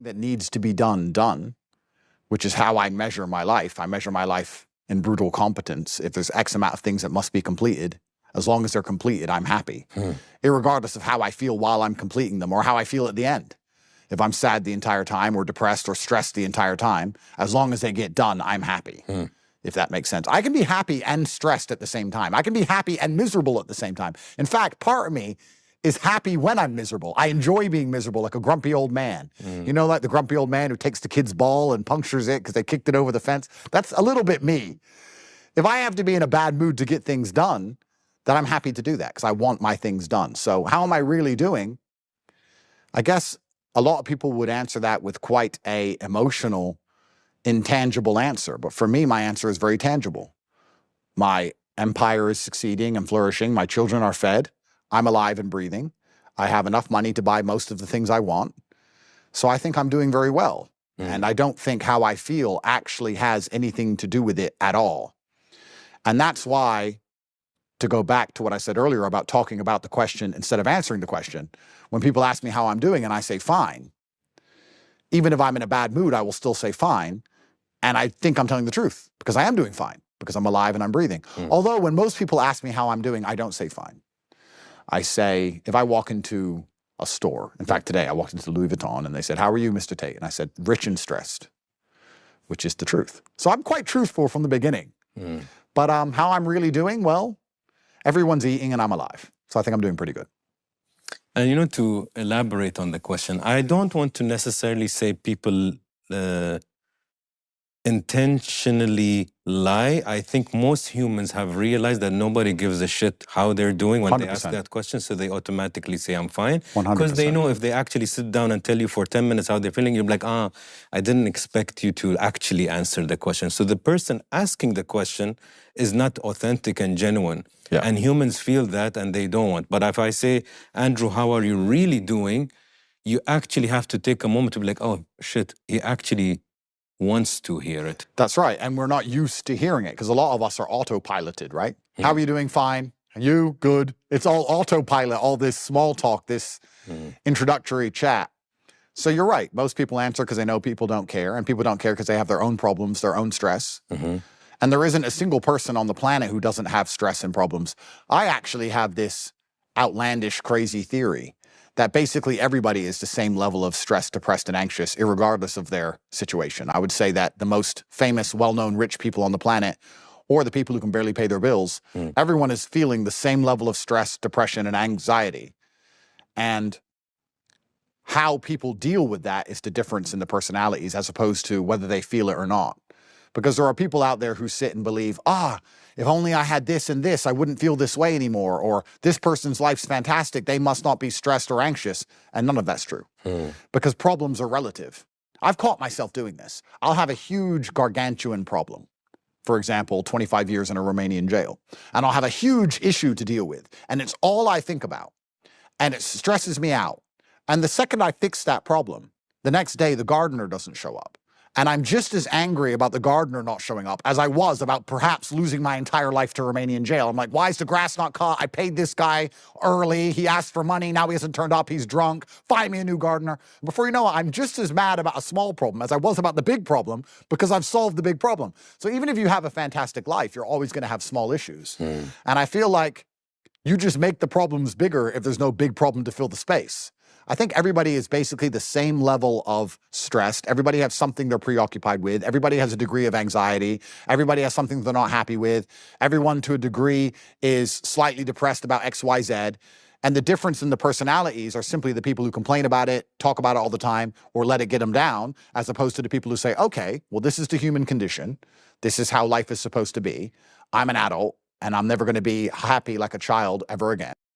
that needs to be done, which is how I measure my life. I measure my life in brutal competence. If there's X amount of things that must be completed, as long as they're completed, I'm happy, irregardless of how I feel while I'm completing them or how I feel at the end. If I'm sad the entire time or depressed or stressed the entire time, as long as they get done, I'm happy, if that makes sense. I can be happy and stressed at the same time. I can be happy and miserable at the same time. In fact, part of me is happy when I'm miserable. I enjoy being miserable, like a grumpy old man. You know, like the grumpy old man who takes the kid's ball and punctures it because they kicked it over the fence? That's a little bit me. If I have to be in a bad mood to get things done, then I'm happy to do that because I want my things done. So how am I really doing? I guess a lot of people would answer that with quite a emotional, intangible answer. But for me, my answer is very tangible. My empire is succeeding and flourishing. My children are fed. I'm alive and breathing. I have enough money to buy most of the things I want. So I think I'm doing very well. And I don't think how I feel actually has anything to do with it at all. And that's why, to go back to what I said earlier about talking about the question instead of answering the question, when people ask me how I'm doing and I say fine, even if I'm in a bad mood, I will still say fine. And I think I'm telling the truth because I am doing fine because I'm alive and I'm breathing. Although when most people ask me how I'm doing, I don't say fine. I say, if I walk into a store, in fact, today I walked into Louis Vuitton and they said, how are you, Mr. Tate? And I said, rich and stressed, which is the truth. So I'm quite truthful from the beginning. But how I'm really doing, well, everyone's eating and I'm alive. So I think I'm doing pretty good. And you know, to elaborate on the question, I don't want to necessarily say people intentionally lie. I think most humans have realized that nobody gives a shit how they're doing when 100%. They ask that question, so they automatically say, I'm fine. 100%. Because they know if they actually sit down and tell you for 10 minutes how they're feeling, you're like, I didn't expect you to actually answer the question. So the person asking the question is not authentic and genuine. Yeah. And humans feel that and they don't want. But if I say, Andrew, how are you really doing? You actually have to take a moment to be like, oh, shit, he actually wants to hear it. That's right. And we're not used to hearing it because a lot of us are autopiloted, right? How are you doing? Fine. You? Good. It's all autopilot, all this small talk, this introductory chat. So you're right. Most people answer because they know people don't care, and people don't care because they have their own problems, their own stress. And there isn't a single person on the planet who doesn't have stress and problems. I actually have this outlandish, crazy theory that basically everybody is the same level of stress, depressed, and anxious, irregardless of their situation. I would say that the most famous, well-known rich people on the planet, or the people who can barely pay their bills, everyone is feeling the same level of stress, depression, and anxiety. And how people deal with that is the difference in the personalities as opposed to whether they feel it or not. Because there are people out there who sit and believe, if only I had this and this, I wouldn't feel this way anymore. Or this person's life's fantastic, they must not be stressed or anxious. And none of that's true. Because problems are relative. I've caught myself doing this. I'll have a huge gargantuan problem. For example, 25 years in a Romanian jail. And I'll have a huge issue to deal with. And it's all I think about. And it stresses me out. And the second I fix that problem, the next day the gardener doesn't show up. And I'm just as angry about the gardener not showing up as I was about perhaps losing my entire life to Romanian jail. I'm like, why is the grass not cut? I paid this guy early. He asked for money. Now he hasn't turned up. He's drunk. Find me a new gardener. Before you know it, I'm just as mad about a small problem as I was about the big problem because I've solved the big problem. So even if you have a fantastic life, you're always going to have small issues. And I feel like you just make the problems bigger if there's no big problem to fill the space. I think everybody is basically the same level of stressed. Everybody has something they're preoccupied with. Everybody has a degree of anxiety. Everybody has something they're not happy with. Everyone to a degree is slightly depressed about X, Y, Z. And the difference in the personalities are simply the people who complain about it, talk about it all the time, or let it get them down, as opposed to the people who say, okay, well, this is the human condition. This is how life is supposed to be. I'm an adult, and I'm never going to be happy like a child ever again.